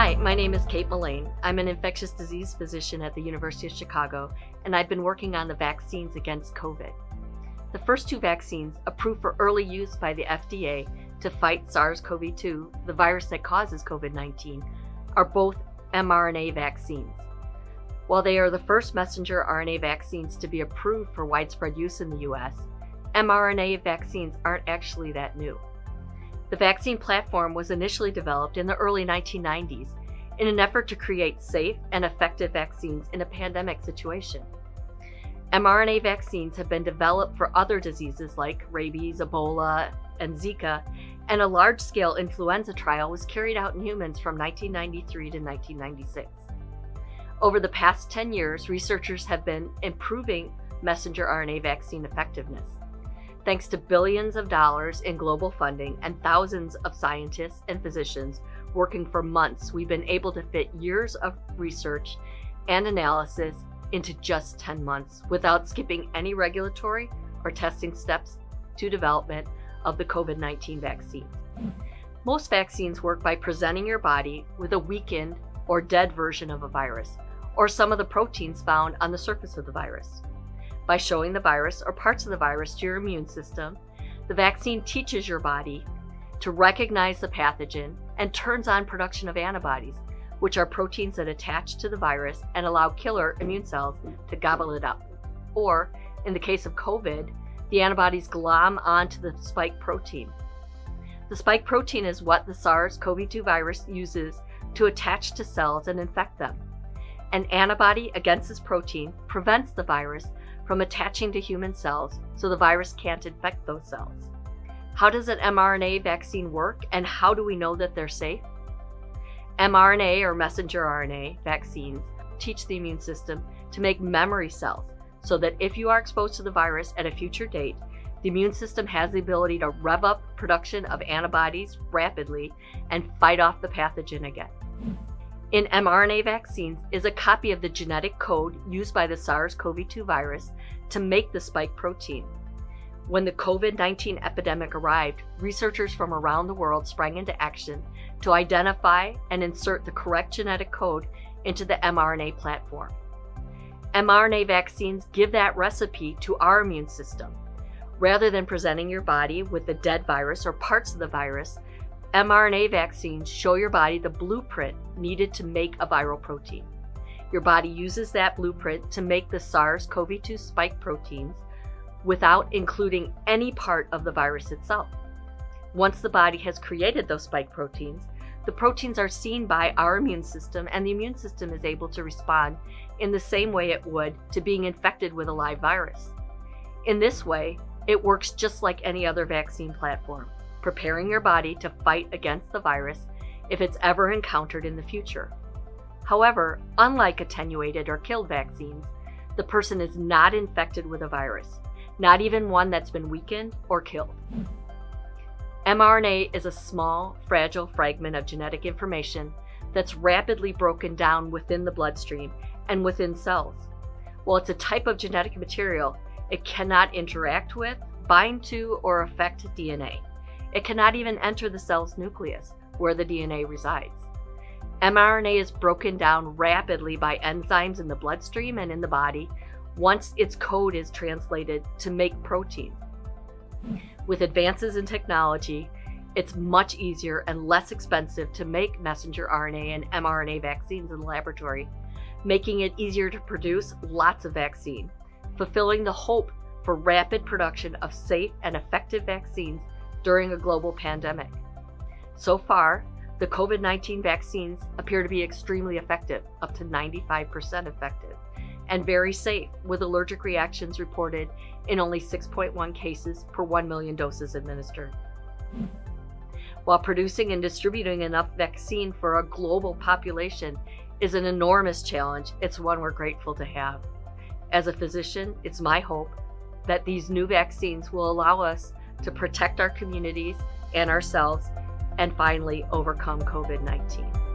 Hi, my name is Kate Mullane. I'm an infectious disease physician at the University of Chicago, and I've been working on the vaccines against COVID. The first two vaccines, approved for early use by the FDA to fight SARS-CoV-2, the virus that causes COVID-19, are both mRNA vaccines. While they are the first messenger RNA vaccines to be approved for widespread use in the US, mRNA vaccines aren't actually that new. The vaccine platform was initially developed in the early 1990s in an effort to create safe and effective vaccines in a pandemic situation. mRNA vaccines have been developed for other diseases like rabies, Ebola, and Zika, and a large-scale influenza trial was carried out in humans from 1993 to 1996. Over the past 10 years, researchers have been improving messenger RNA vaccine effectiveness. Thanks to billions of dollars in global funding and thousands of scientists and physicians working for months, we've been able to fit years of research and analysis into just 10 months without skipping any regulatory or testing steps to development of the COVID-19 vaccine. Most vaccines work by presenting your body with a weakened or dead version of a virus, or some of the proteins found on the surface of the virus. By showing the virus or parts of the virus to your immune system, the vaccine teaches your body to recognize the pathogen and turns on production of antibodies, which are proteins that attach to the virus and allow killer immune cells to gobble it up. Or, in the case of COVID, the antibodies glom onto the spike protein. The spike protein is what the SARS-CoV-2 virus uses to attach to cells and infect them. An antibody against this protein prevents the virus from attaching to human cells so the virus can't infect those cells. How does an mRNA vaccine work, and how do we know that they're safe? mRNA, or messenger RNA, vaccines teach the immune system to make memory cells so that if you are exposed to the virus at a future date, the immune system has the ability to rev up production of antibodies rapidly and fight off the pathogen again. In mRNA vaccines is a copy of the genetic code used by the SARS-CoV-2 virus to make the spike protein. When the COVID-19 epidemic arrived, researchers from around the world sprang into action to identify and insert the correct genetic code into the mRNA platform. mRNA vaccines give that recipe to our immune system. Rather than presenting your body with the dead virus or parts of the virus, mRNA vaccines show your body the blueprint needed to make a viral protein. Your body uses that blueprint to make the SARS-CoV-2 spike proteins without including any part of the virus itself. Once the body has created those spike proteins, the proteins are seen by our immune system, and the immune system is able to respond in the same way it would to being infected with a live virus. In this way, it works just like any other vaccine platform, preparing your body to fight against the virus if it's ever encountered in the future. However, unlike attenuated or killed vaccines, the person is not infected with a virus, not even one that's been weakened or killed. mRNA is a small, fragile fragment of genetic information that's rapidly broken down within the bloodstream and within cells. While it's a type of genetic material, it cannot interact with, bind to, or affect DNA. It cannot even enter the cell's nucleus, where the DNA resides. mRNA is broken down rapidly by enzymes in the bloodstream and in the body once its code is translated to make proteins. With advances in technology, it's much easier and less expensive to make messenger RNA and mRNA vaccines in the laboratory, making it easier to produce lots of vaccine, fulfilling the hope for rapid production of safe and effective vaccines during a global pandemic. So far, the COVID-19 vaccines appear to be extremely effective, up to 95% effective, and very safe, with allergic reactions reported in only 6.1 cases per 1 million doses administered. While producing and distributing enough vaccine for a global population is an enormous challenge, it's one we're grateful to have. As a physician, it's my hope that these new vaccines will allow us to protect our communities and ourselves and finally overcome COVID-19.